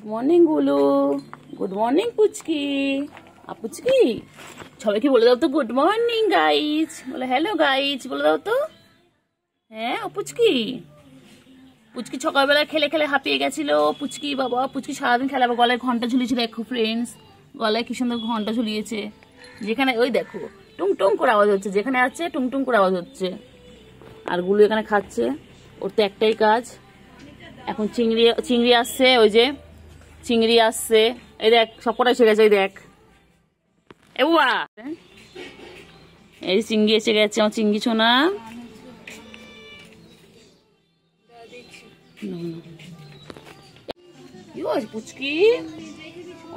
Good morning গুলু, good morning পুচকি। পুচকি সবাইকে বলে দাও তো গুড মর্নিং গাইজ, বলে হ্যালো গাইজ বলে দাও তো। হ্যাঁ পুচকি, পুচকি সকালবেলা খেলে খেলে হাঁপিয়ে গেছিল। পুচকি বাবা, পুচকি সারাদিন খেলে, আবার গলায় ঘন্টা ঝুলিয়েছে দেখো ফ্রেন্ডস, গলায় কি সুন্দর ঘন্টা ঝুলিয়েছে। যেখানে ওই দেখো টুং টুং করে আওয়াজ হচ্ছে, যেখানে আছে টুং টুং করে আওয়াজ হচ্ছে। আর গুলু এখানে খাচ্ছে, ওর তো একটাই কাজ। এখন চিংড়ি চিংড়ি আসছে, ওই যে চিংড়ি আসছে, এই দেখ সবকটা এসে গেছে, ওই দেখ এ বুয়া, এই চিংড়ি এসে গেছে আমার চিংড়ি ছোনা। কি হয়েছে পুচকি?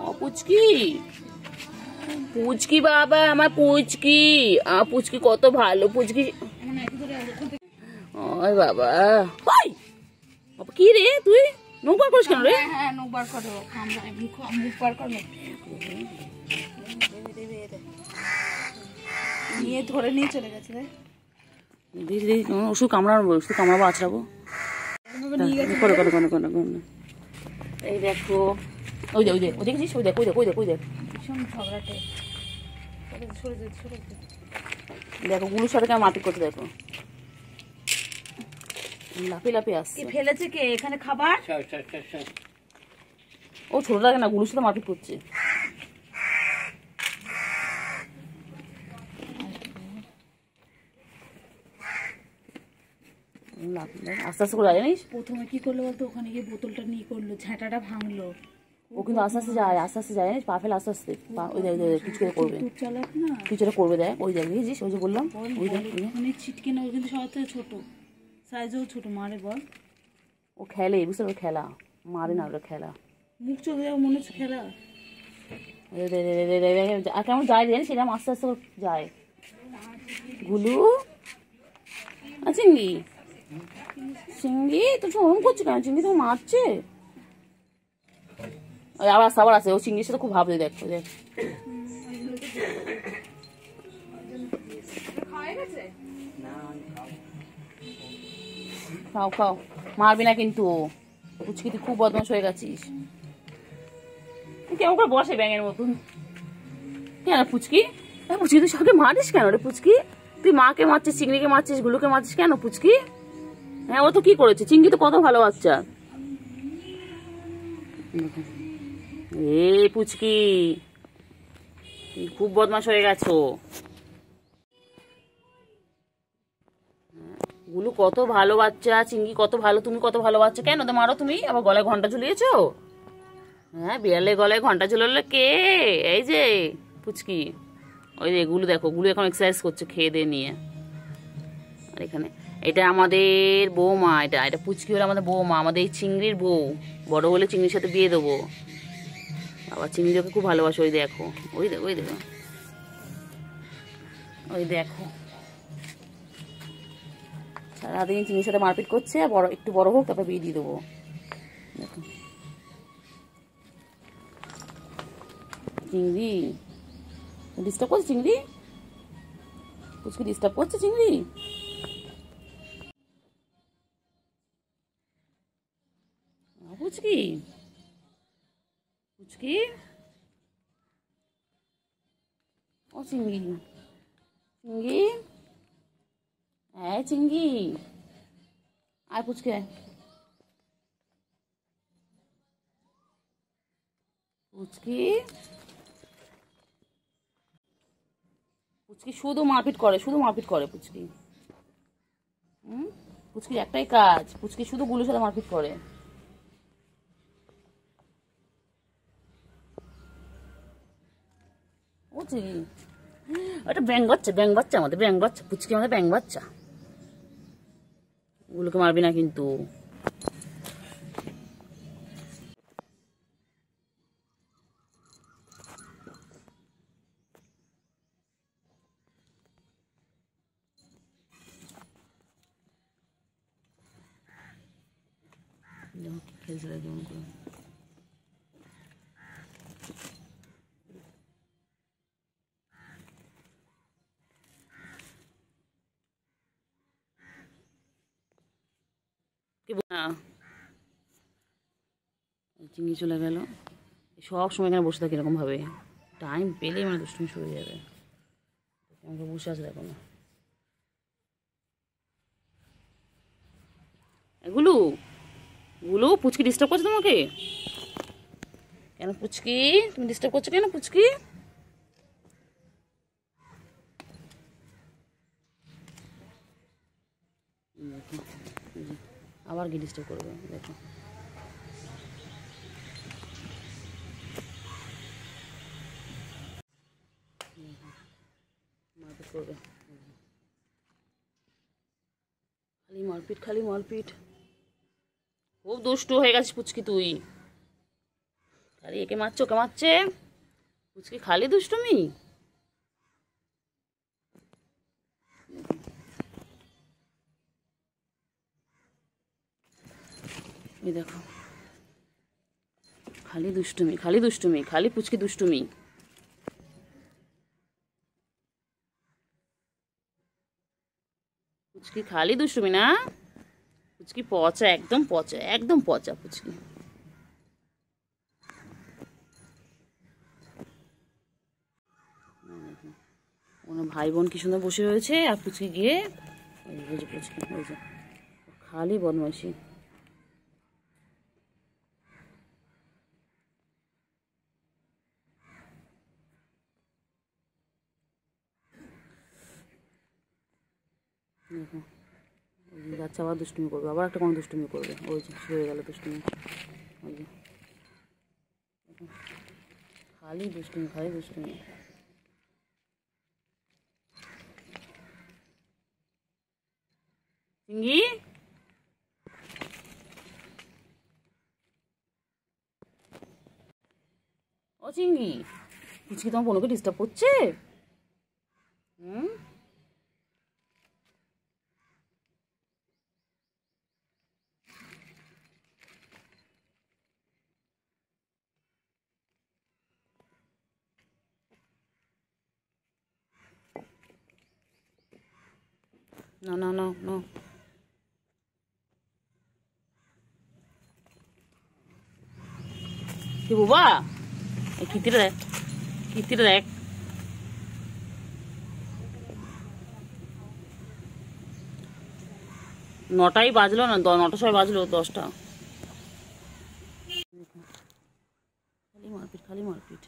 ও পুচকি, পুচকি বাবা আমার পুচকি, পুচকি কত ভালো পুচকি। ওই বাবা, ওই কি রে তুই মুখ বার করিস কেন রে? হ্যাঁ মুখ বার করো, মুখ বার করো, নিয়ে ধরে নিয়ে চলে গেছে রে। ওষুধ কামড়ানো, ওষুধ কামড়াবো আছড়াবো। করো করো করো করো করো। এই দেখো ওই দেখ, ওই দেখ, ওই দেখেছিস, ওই দেখ, ওই দেখ, ওই দেখ, ওই দেখ, ভীষণ ঝগড়াটে। দেখো গুলোর সাথে কেমন মারপিট করতে, দেখো লাফিয়ে লাফিয়ে আসছে। ফেলেছে কে এখানে খাবার? ও ছোট লাগে না, গুলোর সাথে মারপিট করছে। আস্তে আস্তে করে জানিস প্রথমে কি করলো বলতো, ওখানে গিয়ে বোতলটা নিয়ে করলো, ঝাঁটাটা ভাঙলো। ও কিন্তু আস্তে আস্তে যায়, আস্তে আস্তে যায় জানিস, পা ফেলে আস্তে আস্তে ওই দেখ, কিছু করে করবে, চালাক না, কিছু একটা করবে দেখ, ওই দেখ বুঝেছিস, ওই যে বললাম ওই দেখ, মানে ছিটকে না, ও কিন্তু সবার থেকে ছোট, সাইজেও ছোট। মারে বল, ও খেলে, বুঝতে পারো খেলা, মারে না, ওটা খেলা। মুখ চোখে যাও মনে হচ্ছে খেলা। আর কেমন যায় জানিস, সেরকম আস্তে আস্তে যায় গুলু। চিংড়ি, চিংড়ি তো ওরকম করছে কেন? চিংড়ি তো মারছে। আবার আসছে, আবার আসে, ও চিংড়ির সাথে খুব ভাবছে, দেখো দেখ। খাও খাও, মারবি না কিন্তু। পুচকি তুই খুব বদমাশ হয়ে গেছিস। কেমন করে বসে ব্যাঙের মতন কেন পুচকি? পুচকি তুই সবকে মারিস কেন রে পুচকি? তুই মাকে মারছিস, চিংড়িকে মারছিস, গুলোকে মারছিস কেন পুচকি? হ্যাঁ ও তো কি করেছে? চিংড়ি তো কত ভালো বাচ্চা। এ পুচকি খুব বদমাশ হয়ে গেছো। গুলো কত ভালো বাচ্চা, চিংড়ি কত ভালো, তুমি কত ভালো বাচ্চা, কেন তো মারো তুমি? আবার গলায় ঘন্টা ঝুলিয়েছো? হ্যাঁ বিড়ালে গলায় ঘন্টা ঝুলালো কে? এই যে পুচকি, ওই যে গুলো দেখো, গুলো এখন এক্সারসাইজ করছে খেয়ে দিয়ে নিয়ে। আর এখানে এটা আমাদের বৌমা, এটা এটা পুচকি হলো আমাদের বৌমা, আমাদের এই চিংড়ির বউ। বড় হলে চিংড়ির সাথে বিয়ে দেবো। আবার চিংড়ি ওকে খুব ভালোবাসে, ওই দেখো, ওই দেখো, ওই দেখো, ওই দেখো সারাদিন চিংড়ির সাথে মারপিট করছে। বড় একটু বড় হোক তারপর বিয়ে দিয়ে দেবো। দেখো চিংড়ি ডিস্টার্ব করছে, চিংড়ি পুচকি ডিস্টার্ব করছে চিংড়ি। পুচকি, পুচকি, ও চিংড়ি, চিংড়ি, হ্যাঁ চিংড়ি, আয় পুচকি আয়। পুচকি, পুচকি শুধু মারপিট করে, শুধু মারপিট করে পুচকি। পুচকির একটাই কাজ, পুচকি শুধু গুলোর সাথে মারপিট করে। ওটা ব্যাং বাচ্চা, ব্যাং বাচ্চা, আমাদের ব্যাং বাচ্চা, পুচকি আমাদের ব্যাং বাচ্চা। ওগুলোকে মারবি না কিন্তু। খেলছিল যেমন করে কি না চিংড়ি চলে গেল। সব সময় এখানে বসে থাকে এরকমভাবে, টাইম পেলেই মানে দুষ্টুমি শুরু হয়ে যাবে। আমাকে বসে আছে দেখো না। এগুলো গুলো পুচকি ডিস্টার্ব করছে তোমাকে কেন? পুচকি তুমি ডিস্টার্ব করছো কেন পুচকি? আবার কি ডিস্টার্ব করবে দেখো। মারপিট করবে, খালি মারপিট খালি মারপিট। খুব দুষ্টু হয়ে গেছিস পুচকি তুই, খালি একে মারছো ওকে মারছে পুচকি, খালি দুষ্টুমি। এই দেখো খালি দুষ্টুমি খালি দুষ্টুমি, খালি পুচকি দুষ্টুমি। পুচকি খালি দুষ্টুমি না, পুচকি পচা, একদম পচা, একদম পচা পুচকি। ওনার ভাই বোন কি সুন্দর বসে রয়েছে, আর পুচকি গিয়ে পুচকি ওই যে খালি বদমাইশি। দেখো যাচ্ছে, আবার দুষ্টুমি করবে, আবার একটা কোনো দুষ্টুমি করবে। ওই যে শুরু হয়ে গেল দুষ্টুমি। ওই যে খালি দুষ্টুমি খালি দুষ্টুমি। চিঙ্গি ও চিঙ্গি, পুচকি তোমার বোনকে ডিস্টার্ব করছে? হুম, না না না না, কি বাবা এই কীর্তিটা দেখ, কীর্তিটা দেখ। নটাই বাজলো না, নটার সময় বাজলো 10টা। খালি মারপিট খালি মারপিট।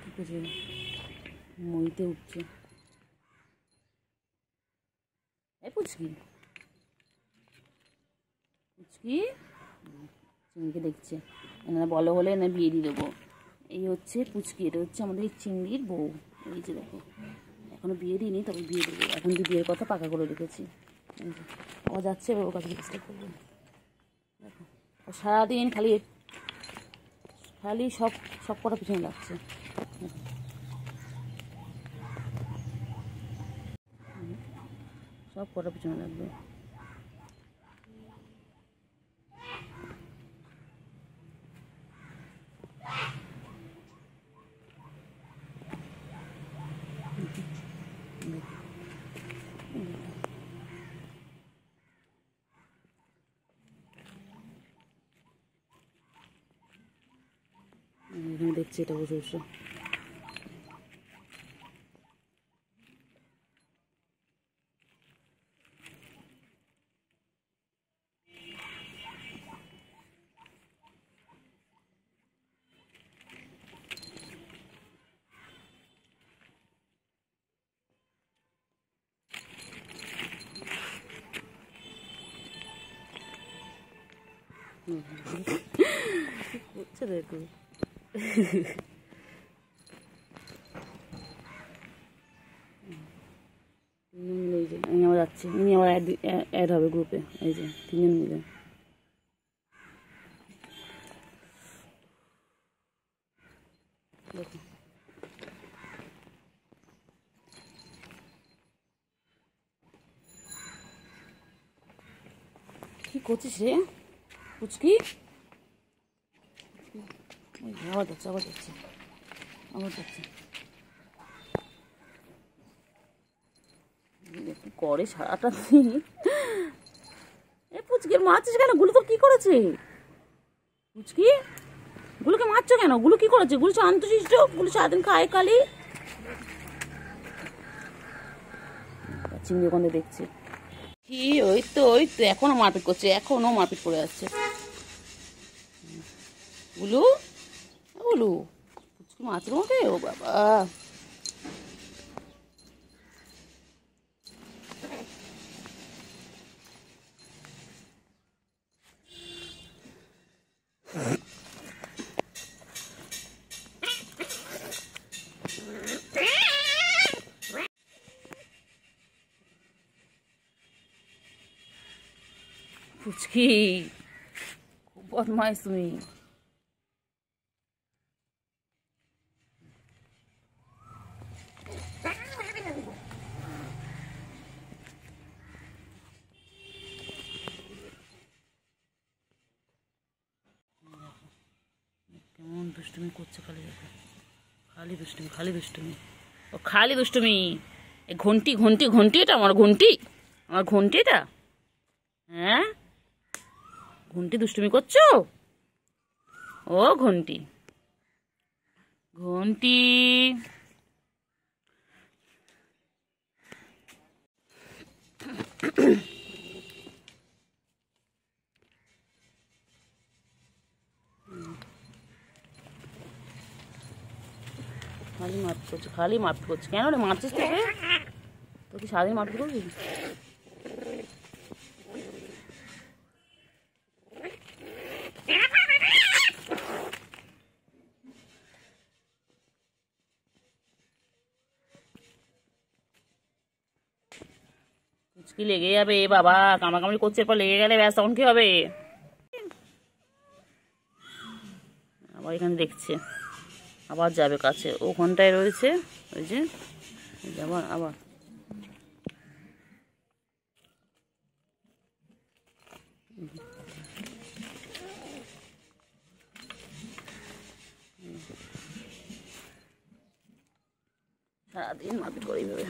কি করছে, মইতে উঠছে। এই পুচকি পুচকি চিংড়িকে দেখছে, এনারা বলো হলে এনার বিয়ে দিয়ে দেবো। এই হচ্ছে পুচকি, এটা হচ্ছে আমাদের এই চিংড়ির বউ। এই যে দেখো এখনো বিয়ে দিইনি, তবে বিয়ে দেবো, এখন তো বিয়ের কথা পাকা করে রেখেছি। ও যাচ্ছে, ওর কাছে ডিস্টার্ব করবো। দেখো ও সারাদিন খালি খালি সব সব কটা পিছনে লাগছে। সব কটা পিছনে লাগবে। এখানে দেখছি এটা বসে বসে। করছে দেখো মিলে, এই যে আমি আবার যাচ্ছি, ইনি আবার অ্যাড হবে গ্রুপে। এই যে 3জন মিলে। দেখো কি করছিস রে পুচকি? আবার যাচ্ছে আবার যাচ্ছে আবার যাচ্ছে। দেখো কি করে সারাটা দিন। এ পুচকে মারছিস কেন? গুলো তো কি করেছে? পুচকি গুলোকে মারছো কেন? গুলো কি করেছে? গুলো শান্তশিষ্ট, গুলো সারাদিন খায় খালি। চিংড়ি ওখানে দেখছে কি, ওই তো এখনো মারপিট করছে, এখনো মারপিট করে যাচ্ছে। গুলু গুলু পুচকি মারছে তোমাকে? ও বাবা, পুচকি খুব বদমাইশ তুমি। কেমন দুষ্টুমি করছে, খালি খালি দুষ্টুমি, খালি দুষ্টুমি, ও খালি দুষ্টুমি। এই ঘন্টি ঘন্টি ঘন্টি, এটা আমার ঘন্টি, আমার ঘন্টি এটা। হ্যাঁ ঘন্টি দুষ্টুমি করছো? ও ঘন্টি ঘন্টি, খালি মারপিট করছে, খালি মারপিট করছে। কেন রে মারছিস তোকে? তোর কি সারাদিন মারপিট করবি? পুচকি লেগে যাবে বাবা, কামড়াকামড়ি করছে, এরপর লেগে গেলে ব্যাস তখন কি হবে? আবার এখানে দেখছে, আবার যাবে কাছে, ওখানটায় রয়েছে ওই যে, আবার আবার সারাদিন মারপিট করে এইভাবে।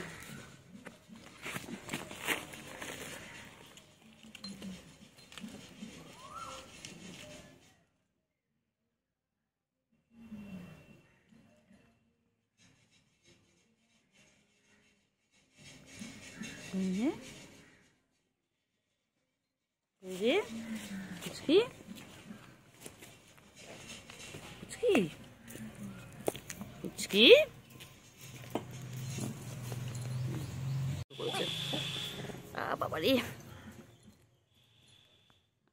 পুচকি পুচকি পুচকি বাবারে,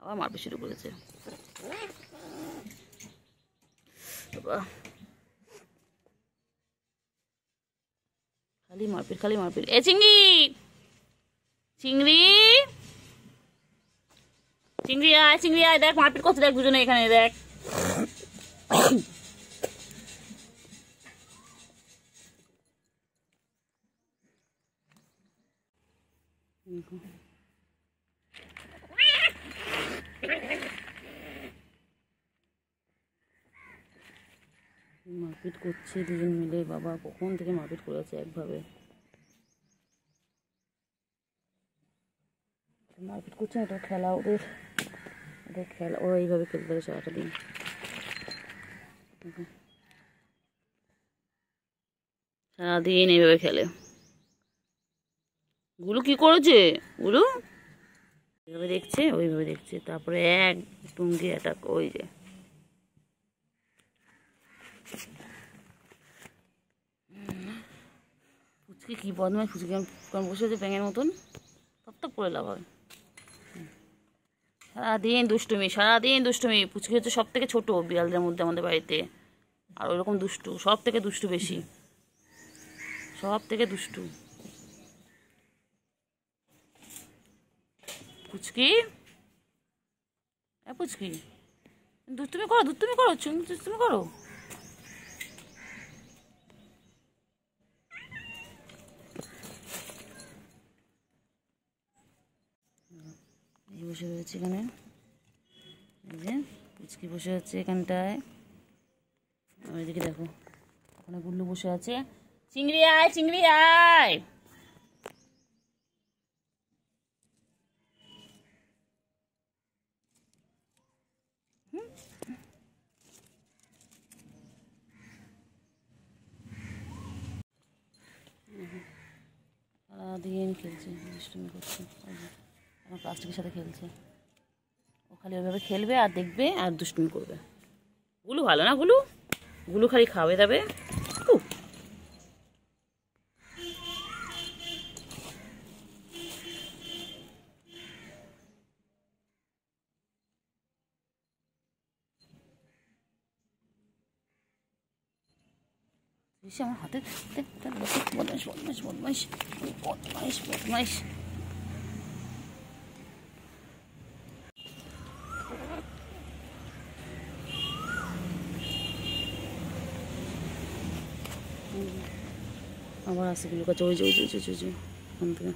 আবার মারপিট শুরু করেছে বাবা। খালি মারপিট, খালি মারপিট। এ চিংড়ি, চিংড়ি চিংড়ি আয়, চিংড়ি আয়, দেখ মারপিট করছে, দেখ দুজনে এখানে, দেখ। মারপিট করছে দুজন মিলে বাবা, কখন থেকে মারপিট করেছে একভাবে। মারপিট করছে না, এটা খেলা ওদের, ওদের খেলা, ওরা এইভাবে খেলতে থাকে সারাটা দিন। সারাদিন এইভাবে খেলে। গুলো কি করেছে? গুলো এইভাবে দেখছে, ওইভাবে দেখছে, তারপরে এক টুঙ্গি অ্যাটাক, ওই যে পুচকি কি বদমাইশ। পুচকি কারণ বসে আছে ব্যাঙের মতন, তপ করে লাভ হবে। সারাদিন দুষ্টুমি, সারাদিন দুষ্টুমি। পুচকি হচ্ছে সব থেকে ছোট বিড়ালদের মধ্যে আমাদের বাড়িতে, আর ওইরকম দুষ্টু, সব থেকে দুষ্টু বেশি, সব থেকে দুষ্টু পুচকি। পুচকি দুষ্টুমি করো, দুষ্টুমি করো, দুষ্টুমি করো। এই বসে রয়েছে এখানে, এই যে পুচকি বসে আছে এখানটায়। ওইদিকে দেখো, ওখানে গুল্লু বসে আছে। চিংড়ি আয়, চিংড়ি আয়। সারাদিন খেলছে, দুষ্টুমি করছে। আমার প্লাস্টিকের সাথে খেলছে। ও খালি ওইভাবে খেলবে আর দেখবে আর দুষ্টুমি করবে। গুলু ভালো না, গুলু গুলু খালি খাবে দাবে। আমার হাতে বদমাইশ বদমাইশ বদমাইশ বদমাইশ বদমাইশ। আবার আসে গুলো কাছে, ওই যে ওই যে ওই যে ওই যে ওখান থেকে।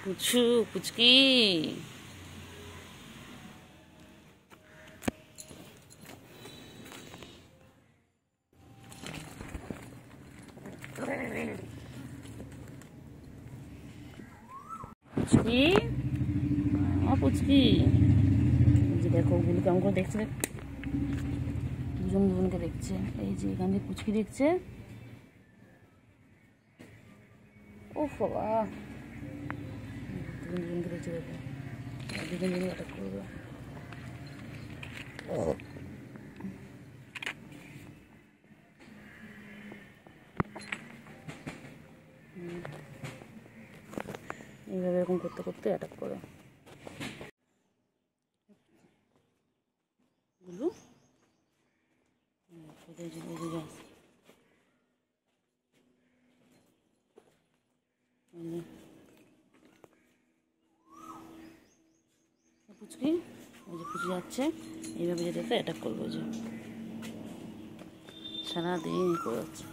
পুচু পুচকি পুচকি পুচকি, যে দেখো ওগুলো কেমন করে দেখছে, দুজন দুজনকে দেখছে। এই যে এখান থেকে পুচকি দেখছে। ও বাবা, দুজন দুজনকে দেখছে, দেখো দুজন দুজন অ্যাটাক করবে। এইভাবে এরকম করতে করতে অ্যাটাক করে। গুলু পুচকি, ওই যে পুচকি যাচ্ছে, এইভাবে যেতে যেতে অ্যাটাক করবো। যে সারাদিন করে যাচ্ছে।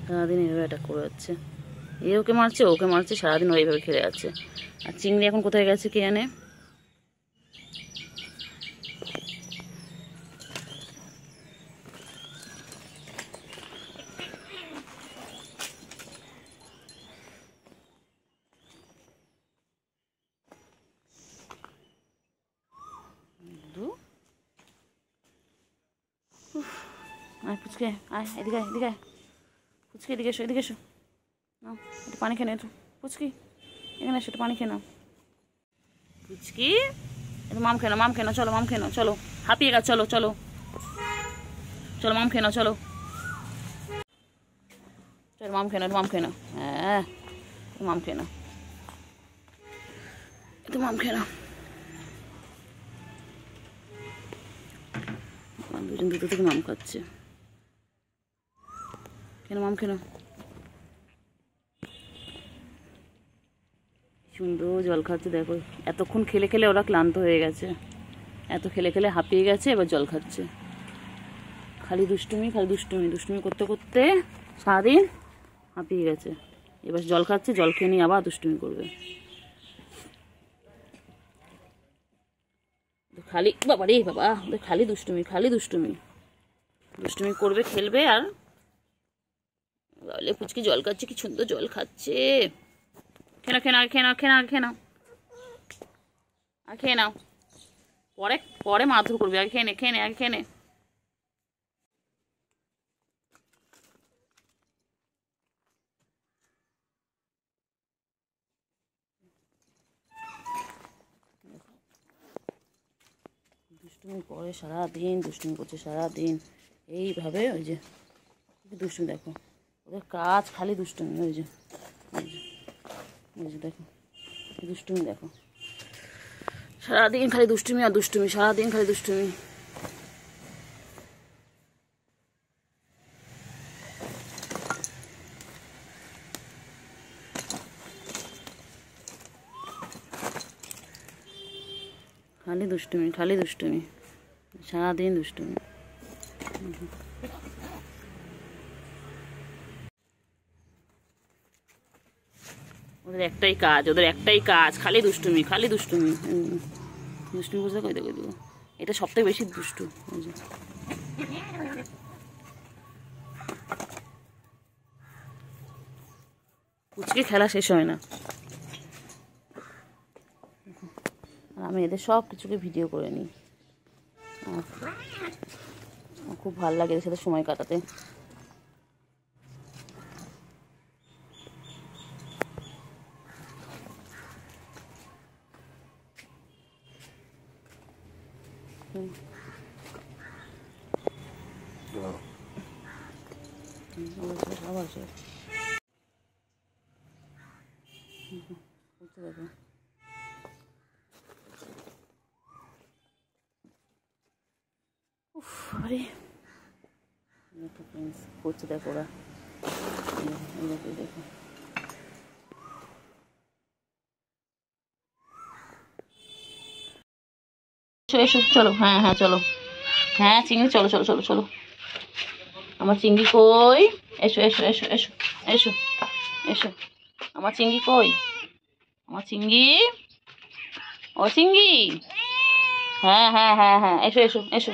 সারাদিন এইভাবে অ্যাটাক করে যাচ্ছে। এ ওকে মারছে, ওকে মারছে, সারাদিন ও এইভাবে খেলে যাচ্ছে। আর চিংড়ি এখন কোথায় গেছে কে জানে। আয় পুচকে, আয় এদিকে, এদিকে পুচকি, এদিকে এসো, এদিকে এসো, নাও একটু পানি খেয়ে নাও। একটু পুচকি এখানে এসো, একটু পানি খেয়ে নাও। পুচকি একটু মাম খেয়ে নাও, মাম খেয়ে নাও, চলো মাম খেয়ে নাও, চলো হাঁপিয়ে গেছে, চলো চলো চলো মাম খেয়ে নাও, চলো চলো মাম খেয়ে নাও, মাম খেয়ে নাও। হ্যাঁ মাম খেয়ে নাও, একটু মাম খেয়ে নাও। দুজন দুটো থেকে মাম খাচ্ছে। কেন মাম কেন? সুন্দর জল খাচ্ছে, দেখো এতক্ষণ খেলে খেলে ওরা ক্লান্ত হয়ে গেছে, এত খেলে খেলে হাঁপিয়ে গেছে, এবার জল খাচ্ছে। খালি দুষ্টুমি, খালি দুষ্টুমি, দুষ্টুমি করতে করতে সারাদিন হাঁপিয়ে গেছে, এবার জল খাচ্ছে, জল খেয়ে নিয়ে আবার দুষ্টুমি করবে। খালি বাবা রে বাবা, খালি দুষ্টুমি, খালি দুষ্টুমি, দুষ্টুমি করবে, খেলবে। আর বলে পুচকি জল খাচ্ছে, কি সুন্দর জল খাচ্ছে। খেয়ে নাও, খেয়ে নাও, খেয়ে নাও, খেয়ে নাও, খেয়ে নাও, আর খেয়ে নাও, পরে পরে মারধর করবি, আগে খেয়ে নে, খেয়ে নে, আগে খেয়ে নে। দুষ্টুমি করে সারাদিন, দুষ্টুমি করছে সারাদিন এইভাবে। ওই যে দুষ্টুমি, দেখো ওদের কাজ খালি দুষ্টুমি। ওই যে ওই যে দেখো দুষ্টুমি, দেখো সারাদিন খালি দুষ্টুমি আর দুষ্টুমি, সারাদিন খালি দুষ্টুমি। খালি দুষ্টুমি, খালি দুষ্টুমি, সারাদিন দুষ্টুমি। ওদের একটাই কাজ, ওদের একটাই কাজ, খালি দুষ্টুমি, খালি দুষ্টুমি। দুষ্টুমি বুঝলে কই দেবো দেবো, এটা সবথেকে বেশি দুষ্টু। পুচকে খেলা শেষ হয় না। আর আমি এদের সব কিছুকে ভিডিও করে নিই। খুব ভালো লাগে এদের সাথে সময় কাটাতে। আবার দেখো আরে করছে, দেখো ওরা, দেখো এসো চলো। হ্যাঁ হ্যাঁ চলো, হ্যাঁ চিংড়ি চলো চলো চলো চলো। আমার চিংড়ি কই? এসো এসো এসো এসো এসো এসো। আমার চিংড়ি কই? আমার চিংড়ি, ও চিংড়ি, হ্যাঁ হ্যাঁ হ্যাঁ হ্যাঁ এসো এসো এসো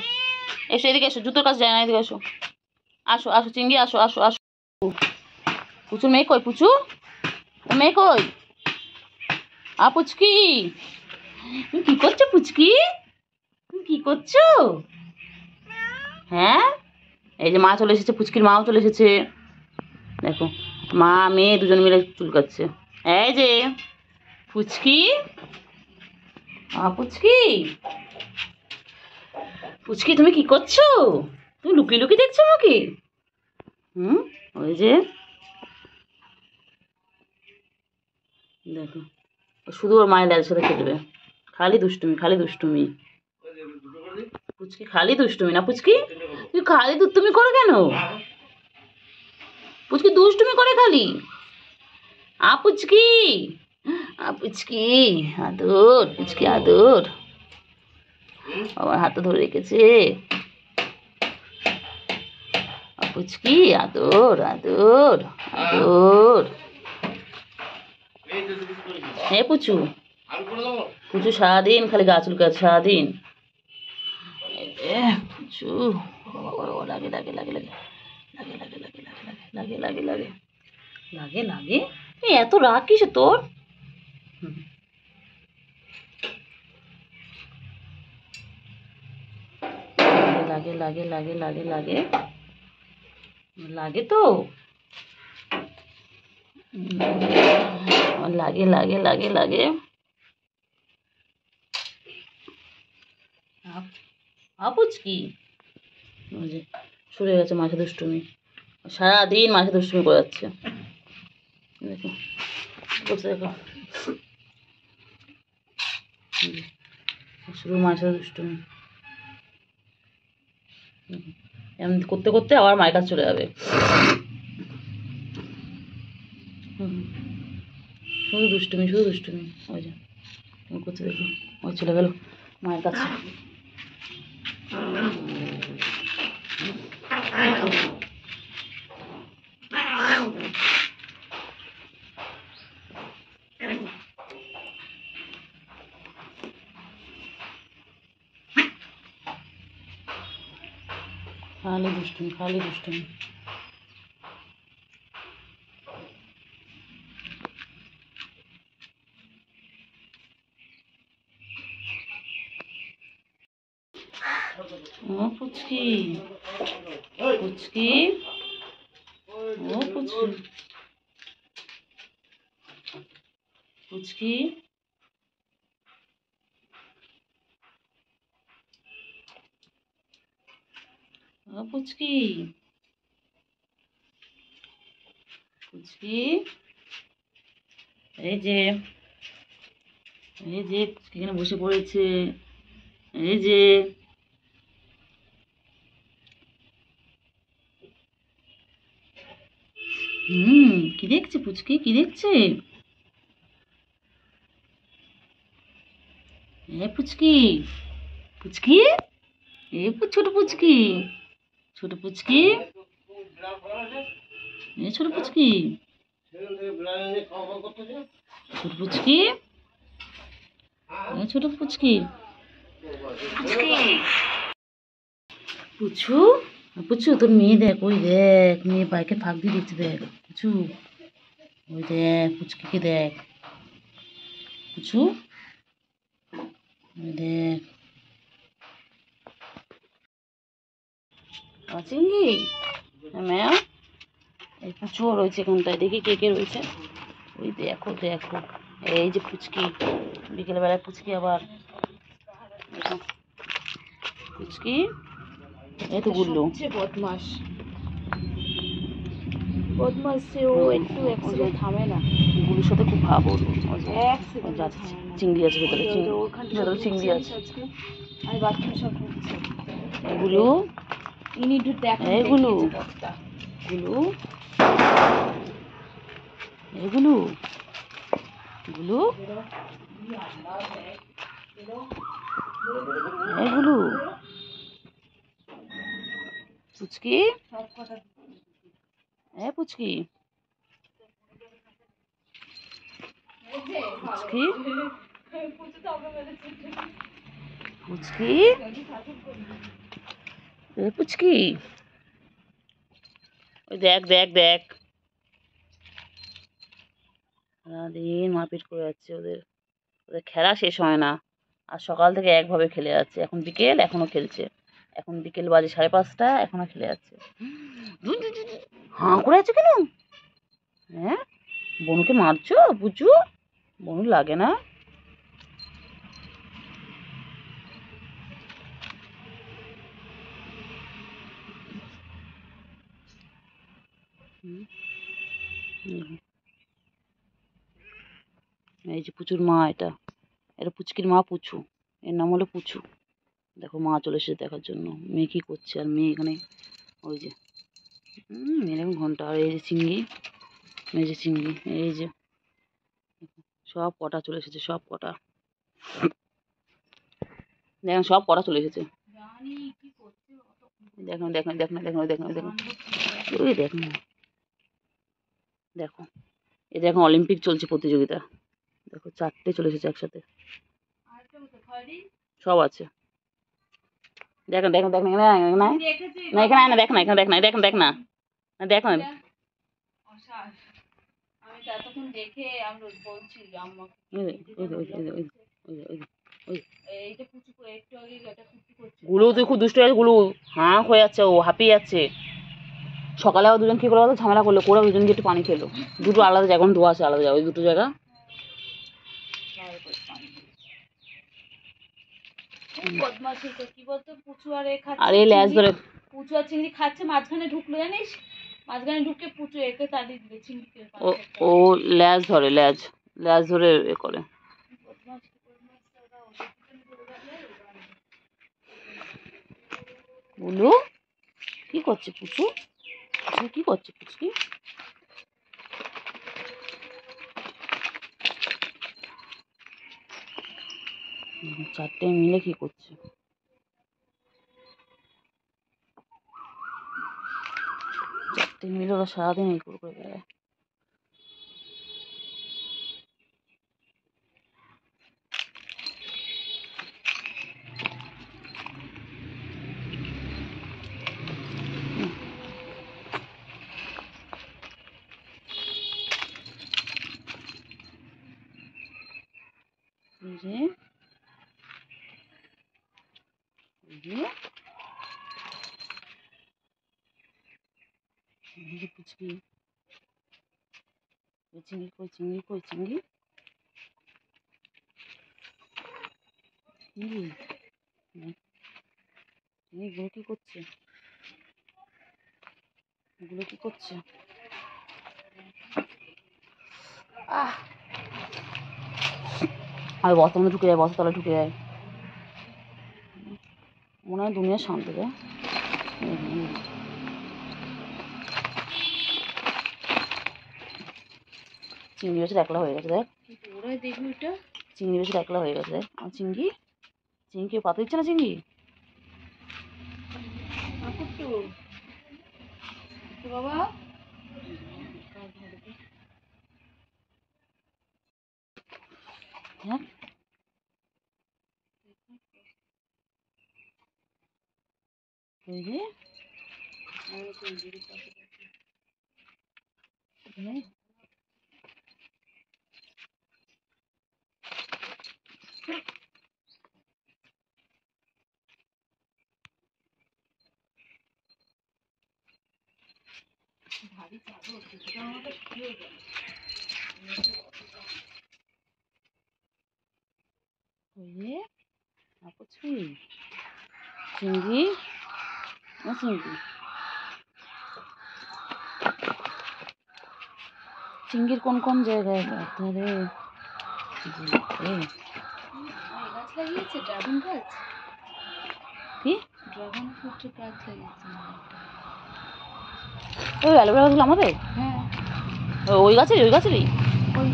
এসো, এদিকে এসো, জুতোর কাছে যায় না, এদিকে এসো, আসো আসো চিংড়ি, আসো আসো আসো। পুচুর মেয়ে কই? পুচু ও মেয়ে কই? পুচকি, তুমি কি করছো? পুচকি তুমি কি করছো? হ্যাঁ এই যে মা চলে এসেছে, পুচকির মাও চলে এসেছে। দেখো মা মেয়ে দুজন মিলে চুলকাচ্ছে। এই যে পুচকি, পুচকি, পুচকি তুমি কি করছো? তুমি লুকিয়ে লুকিয়ে দেখছো আমাকে? ওই যে দেখো, শুধু ওর মায়ের লালের সাথে খেলবে, খালি দুষ্টুমি, খালি দুষ্টুমি। পুচকি খালি দুষ্টুমি না? পুচকি তুই খালি দুষ্টুমি করে কেন? পুচকি দুষ্টুমি করে খালি। পুচকি, পুচকি আদর, পুচকি আদর, আমার হাতে ধরে রেখেছে। পুচকি আদর আদর আদর। হ্যাঁ পুচু, পুচু সারাদিন খালি গা চুলকাচ্ছে, সারাদিন। পুচু লাগে লাগে লাগে লাগে লাগে লাগে লাগে লাগে লাগে লাগে লাগে লাগে। এত রাগ কিসে তোর? লাগে লাগে লাগে লাগে লাগে লাগে তো, লাগে লাগে লাগে লাগে। পুচকি শুরু হয়ে গেছে মাঝে দুষ্টুমি, সারাদিন মাঝে দুষ্টুমি করে যাচ্ছে। দেখো বসে দেখো, শুরু মাঝে দুষ্টুমি। এমন করতে করতে আবার মায়ের কাছে চলে যাবে। শুধু দুষ্টুমি, শুধু দুষ্টুমি। ওই যে করতে দেখো, ওই চলে গেল মায়ের কাছে। খালি দুষ্টুমি, খালি দুষ্টুমি। ও পুচকি, পুচকি, ও পুচকি, পুচকি, ও পুচকি, পুচকি, এই যে, এই যে এখানে বসে পড়েছে, এই যে কি দেখছে পুচকি? কি দেখছে? এ পুচকি, পুচকি, ছোট পুচকি, ছোট পুচকি, ছোট পুচকি, ছোট পুচকি, ছোট পুচকি, পুচু, পুচু তোর মেয়ে দেখ, ওই দেখ মেয়ে বাইকের ফাঁক দিয়ে দেখছে, দেখ পুচু, ওই দেখ পুচকিকে দেখ, পুচু, ওই দেখ চিংড়ি ম্যাও, এই পুচুও রয়েছে এখানটায়, দেখি কে কে রয়েছে, ওই দেখো দেখো, এই যে পুচকি, বিকেলবেলায় পুচকি আবার, পুচকি, এই তো গুল্লু, বদমাস বদমাস সে, ও একটু এক সেকেন্ড থামে না। গুলুর সাথে খুব ভাব ওর, এক সেকেন্ড চিংড়ি আছে ভেতরে, ভেতরে চিংড়ি আছে, আর বাচ্চা সব ঘুরছে। এগুলো, ইনি একটু দেখেন এগুলো, গুলু, এগুলো, গুলু, এগুলো, পুচকি, পুচকি, পুচকি, পুচকি, পুচকি, ওই দেখ দেখ দেখ, সারাদিন মারপিট করে যাচ্ছে, ওদের ওদের খেলা শেষ হয় না, আর সকাল থেকে একভাবে খেলে যাচ্ছে, এখন বিকেল এখনো খেলছে, এখন বিকেল বাজে 5:30, এখনো খেলে যাচ্ছে, হাঁ করে আছে কেন? হ্যাঁ, বনুকে মারছো পুচু? বনু লাগে না? এই যে পুচুর মা, এটা এটা পুচকির মা পুচু, এর নাম হলো পুচু। দেখো মা চলে এসেছে দেখার জন্য, মেয়ে কি করছে, আর মেয়ে এখানে ওই যে এরকম ঘন্টা, আর এই যে চিংড়ি, এই যে চিংড়ি, এই যে সব কটা চলে এসেছে, সব কটা দেখেন, সব কটা চলে এসেছে, দেখো দেখো দেখো দেখো দেখো দেখো, ওই দেখো দেখো, এই দেখো অলিম্পিক চলছে প্রতিযোগিতা, দেখো 4টে চলে এসেছে একসাথে, সব আছে, দেখো দেখো দেখো, না এখানে না, দেখ না, এখানে দেখ না, দেখ দেখ না, দেখ না, গুলো তুই খুব দুষ্ট হয়ে, গুলো হাঁ হয়ে যাচ্ছে, ও হাঁপিয়ে যাচ্ছে, সকালে আবার দুজন কি করে বলতো, ঝামেলা করলো, করে দুজন গিয়ে একটু পানি খেলো, দুটো আলাদা জায়গা, ধোয়া আছে আলাদা জায়গা, ওই দুটো জায়গা, আর এই ল্যাজ ধরে, পুচু আর চিংড়ি খাচ্ছে, মাঝখানে ঢুকলো জানিস, মাঝখানে ঢুকে পুচু একে তাড়িয়ে দিলে চিংড়িকে, ও ল্যাজ ধরে, ল্যাজ ধরে এ করে, বলু কি করছে পুচু, কি করছে পুচকি, চারটে মিলে কি করছে, চারটে মিলে ওরা সারাদিন এই করে করে বেড়ায়, পুচকি, চিংড়ি কই, চিংড়ি কই, চিংড়ি, এগুলো কি করছে, এগুলো কি করছে, আর বস্তার মধ্যে ঢুকে যায়, বস্তার তলায় ঢুকে যায়, মনে হয় দুনিয়া শান্ত রে, চিংড়ি হচ্ছে একলা হয়ে গেছে, দেখ ওরাই দেখবি ওটা চিংড়ি বেশি একলা হয়ে গেছে। আমার চিংড়ি চিংড়ি কেউ পাতা দিচ্ছে না। চিংড়ি বাবা হ্যাঁ ওই যে ওই যে পুচকি চিংড়ি চিংড়ি চিংড়ির কোন কোন জায়গায় ধরে গাছ লাগিয়েছে ড্রাগন গাছ। কি ড্রাগন ফ্রুটের গাছ লাগিয়েছে। ওই অ্যালোভেরা গাছগুলো আমাদের? হ্যাঁ ওই গাছেরই ওই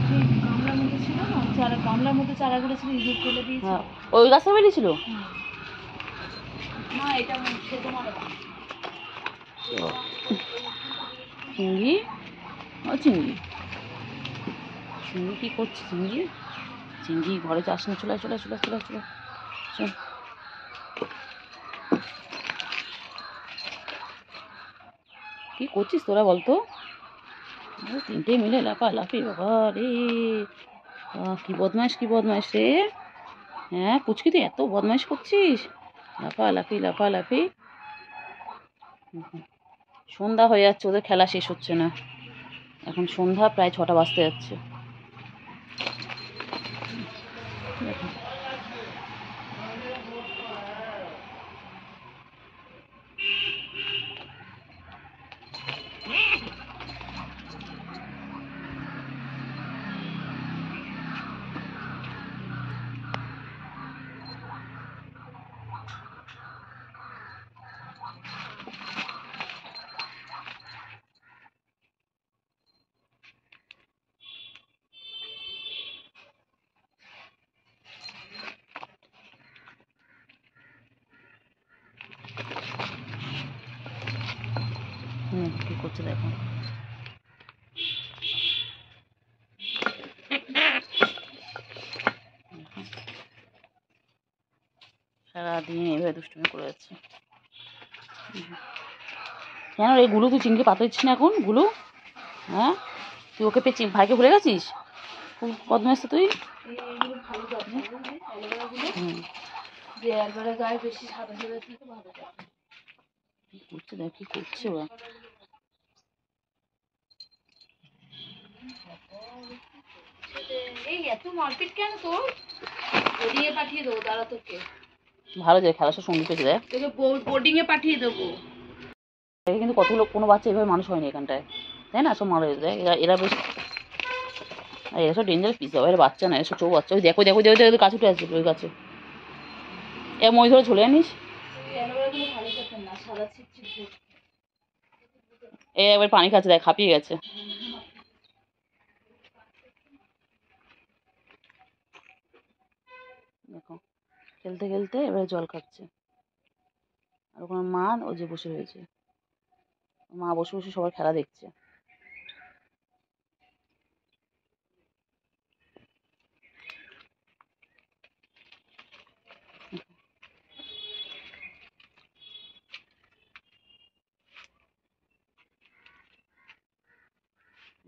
যে গামলার মধ্যে ছিল না, চারা গামলার মধ্যে চারাগুলো ছিল, ইঁদুর ফেলে দিয়েছে। হ্যাঁ ওই গাছটা বেরিয়েছিল। না এটা সে তোমার চিংড়ি ও চিংড়ি চিংড়ি কী করছে? চিংড়ি চিংড়ি ঘরে যাস না, চলে চলে চলে চলে চলে চল। কী করছিস তোরা বলতো? তিনটে মিলে লাফালাফি, বাবা রে কি বদমাইশ কি বদমাইশ রে। হ্যাঁ পুচকি তুই এত বদমাইশ করছিস, লাফালাফি লাফালাফি। সন্ধ্যা হয়ে যাচ্ছে, ওদের খেলা শেষ হচ্ছে না। এখন সন্ধ্যা প্রায় 6টা বাজতে যাচ্ছে। কি করছে দেখো। সারাদিন এভাবে দুষ্টুমি করে যাচ্ছে। কেন রে গুলু, তুই চিংড়ি পাতা দিচ্ছিস না এখন? গুলু হ্যাঁ তুই ওকে পেয়ে ভাইকে ভুলে গেছিস? খুব বদমাইশ তো তুই। এইগুলো ভালো গাছ অ্যালোভেরাগুলো, যে অ্যালোভেরা গায়ে বেশি সাদা সাদা থাকে ভালো গাছ। কি করছে দেখ, কি করছে ওরা। এই এত মারপিট কেন তোর? বোর্ডিং এ পাঠিয়ে দেবো, দাঁড়া তোকে। ভালো যায় খেলার সঙ্গী পেয়েছে দেখ। তোকে বোর্ডিং এ পাঠিয়ে দেবো। কিন্তু কতগুলো কোনো বাচ্চা এভাবে মানুষ হয়নি এখানটায়, তাই না? সব মারা যায় এরা, এরা বেশ এরা সব ডেঞ্জারাস পিস। এর বাচ্চা না, এসব চৌ বাচ্চা। ওই দেখো দেখো দেখো দেখো গাছ উঠে আসবে ওই গাছে। এ মই ধরে চলে আনিস। এ এবার পানি খাচ্ছে দেখ, হাঁপিয়ে গেছে। দেখো খেলতে খেলতে এবারে জল খাচ্ছে। আর ওখানে মা ও যে বসে রয়েছে, মা বসে বসে সবার খেলা দেখছে।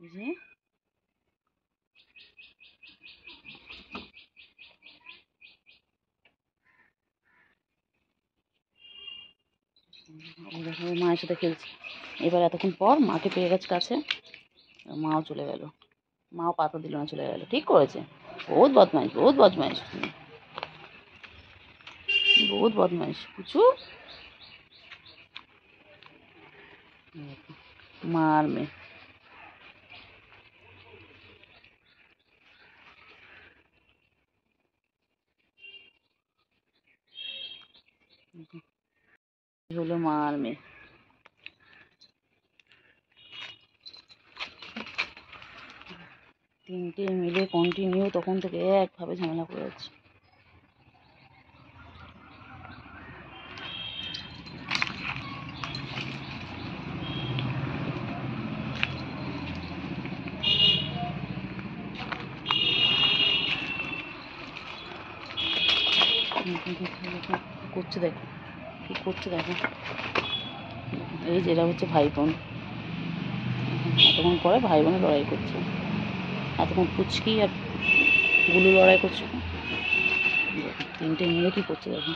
বুঝলি? মায়ের সাথে খেলছে। এবার এতক্ষণ পর মাকে পেয়ে গেছে কাছে, মাও চলে গেল। মাও পাতা দিল না, চলে গেল। ঠিক করেছে। বহুত বদমাইশ, বহুত বদমাইশ, বহুত বদমাইশ পুচু। মার মেয়ে। হলো মার মেয়ে। তিনটে মিলে কন্টিনিউ তখন থেকে একভাবে ঝামেলা করে যাচ্ছে। করছে দেখো, কি করছে দেখো। এই যে এরা হচ্ছে ভাই বোন, এতক্ষণ পরে ভাই বোনে লড়াই করছে। এতক্ষণ পুচকি আর গুলু লড়াই করছে। তিনটে মিলে কি করছে দেখো।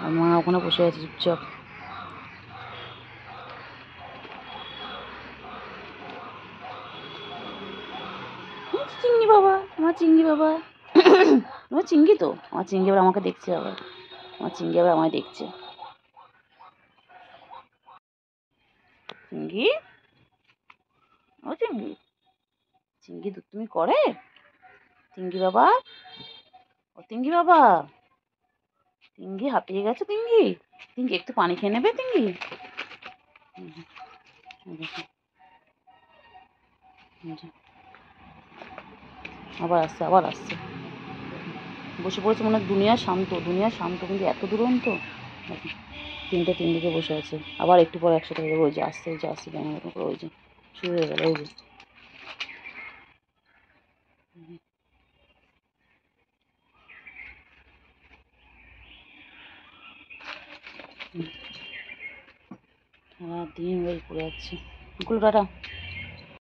আর মা ওখানে বসে আছে চুপচাপ। চিংড়ি বাবা, আমার চিংড়ি বাবা, তোমার চিংড়ি তো, আমার চিংড়ি আবার আমাকে দেখছে, আবার আমার চিংড়ি আবার আমায় দেখছে। চিংড়ি, ও চিংড়ি, চিংড়ি দুধ তুমি করে? চিংড়ি বাবা, ও চিংড়ি বাবা, চিংড়ি হাঁপিয়ে গেছে। চিংড়ি, চিংড়ি একটু পানি খেয়ে নেবে চিংড়ি। আবার আসছে, আবার আসছে, বসে পড়েছে মনে হয়। দুনিয়া শান্ত, দুনিয়া শান্ত, কিন্তু এত দুরন্ত। তিনটে তিন দিকে বসে আছে, আবার একটু পরে একসাথে হয়ে যাবে। ওই যে আসছে, ওই যে আসছে, ব্যাঙের মতো করে, ওই যে শুরু হয়ে গেল। ওই যে সারাদিন ওই করে যাচ্ছে। গুলো টাটা।